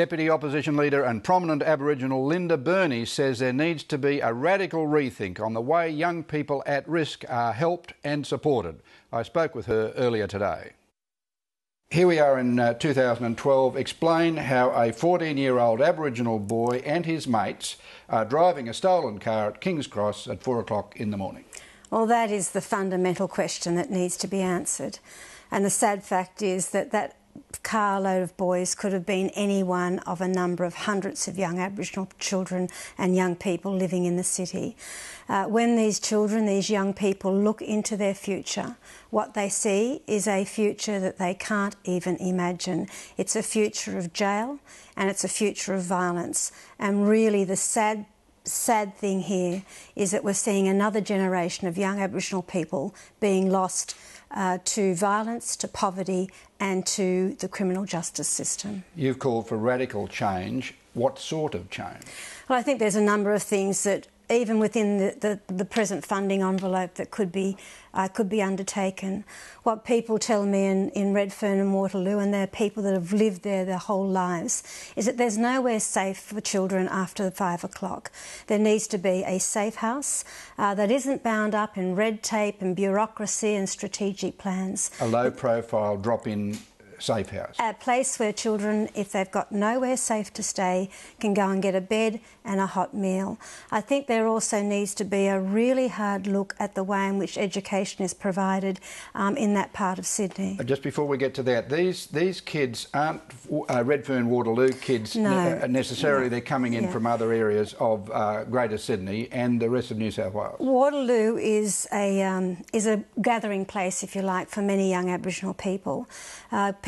Deputy Opposition Leader and prominent Aboriginal Linda Burney says there needs to be a radical rethink on the way young people at risk are helped and supported. I spoke with her earlier today. Here we are in 2012. Explain how a 14-year-old Aboriginal boy and his mates are driving a stolen car at King's Cross at 4 o'clock in the morning. Well, that is the fundamental question that needs to be answered. And the sad fact is that that carload of boys could have been any one of a number of hundreds of young Aboriginal children and young people living in the city. When these children, these young people look into their future, what they see is a future that they can't even imagine. It's a future of jail and it's a future of violence. And really the sad thing here is that we're seeing another generation of young Aboriginal people being lost to violence, to poverty and to the criminal justice system. You've called for radical change. What sort of change? Well, I think there's a number of things that even within the present funding envelope that could be undertaken. What people tell me in Redfern and Waterloo, and they're people that have lived there their whole lives, is that there's nowhere safe for children after 5 o'clock. There needs to be a safe house that isn't bound up in red tape and bureaucracy and strategic plans. A low-profile drop-in safe house. A place where children, if they've got nowhere safe to stay, can go and get a bed and a hot meal. I think there also needs to be a really hard look at the way in which education is provided in that part of Sydney. Just before we get to that, these kids aren't Redfern Waterloo kids necessarily. They're coming in from other areas of Greater Sydney and the rest of New South Wales. Waterloo is a gathering place, if you like, for many young Aboriginal people.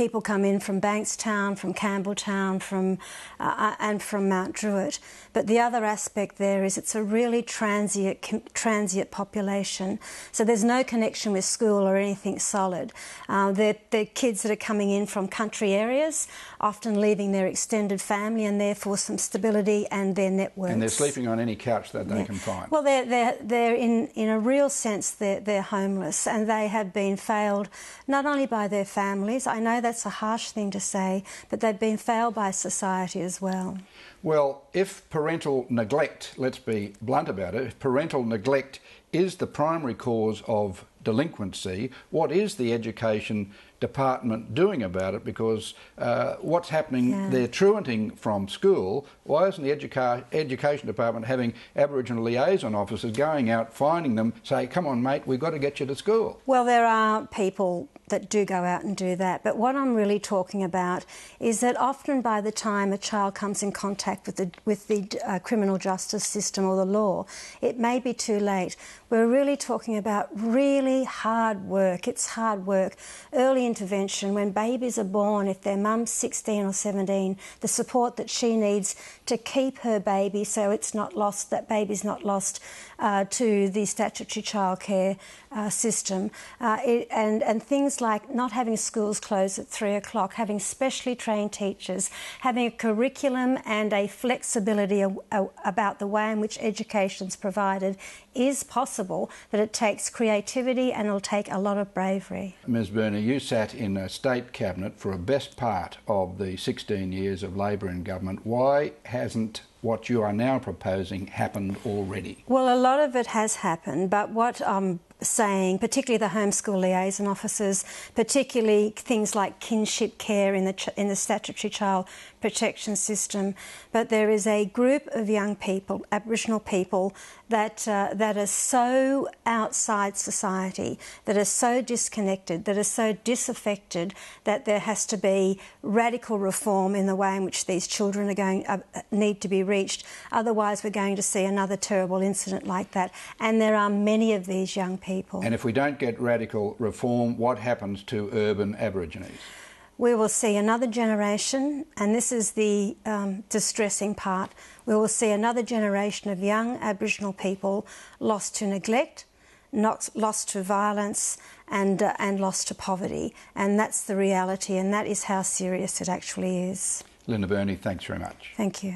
People come in from Bankstown, from Campbelltown, and from Mount Druitt. But the other aspect there is it's a really transient population. So there's no connection with school or anything solid. They're kids that are coming in from country areas, often leaving their extended family and therefore some stability and their networks. And they're sleeping on any couch that they can find. Well, they're in a real sense they're homeless, and they have been failed not only by their families. I know that's a harsh thing to say, but they've been failed by society as well. Well, if parental neglect, let's be blunt about it, if parental neglect is the primary cause of delinquency, what is the Education Department doing about it? Because what's happening, they're truanting from school. Why isn't the Education Department having Aboriginal liaison officers going out, finding them, say, come on mate, we've got to get you to school? Well, there are people that do go out and do that, but what I'm really talking about is that often by the time a child comes in contact with the criminal justice system or the law, it may be too late. We're really talking about really hard work. It's hard work. Early intervention, when babies are born, if their mum's 16 or 17, the support that she needs to keep her baby so it's not lost, that baby's not lost to the statutory childcare system. And things like not having schools closed at 3 o'clock, having specially trained teachers, having a curriculum and a flexibility about the way in which education's provided is possible, but it takes creativity and it'll take a lot of bravery. Ms Burney, you sat in a state cabinet for a best part of the 16 years of Labor in government. Why hasn't what you are now proposing happened already? Well, a lot of it has happened, but what I'm saying, particularly the homeschool liaison officers, particularly things like kinship care in the statutory child protection system, but there is a group of young people, Aboriginal people, that are so outside society, that are so disconnected, that are so disaffected, that there has to be radical reform in the way in which these children need to be reached. Otherwise, we're going to see another terrible incident like that. And there are many of these young people. And if we don't get radical reform, what happens to urban Aborigines? We will see another generation, and this is the distressing part, we will see another generation of young Aboriginal people lost to neglect, lost to violence and lost to poverty. And that's the reality, and that is how serious it actually is. Linda Burney, thanks very much. Thank you.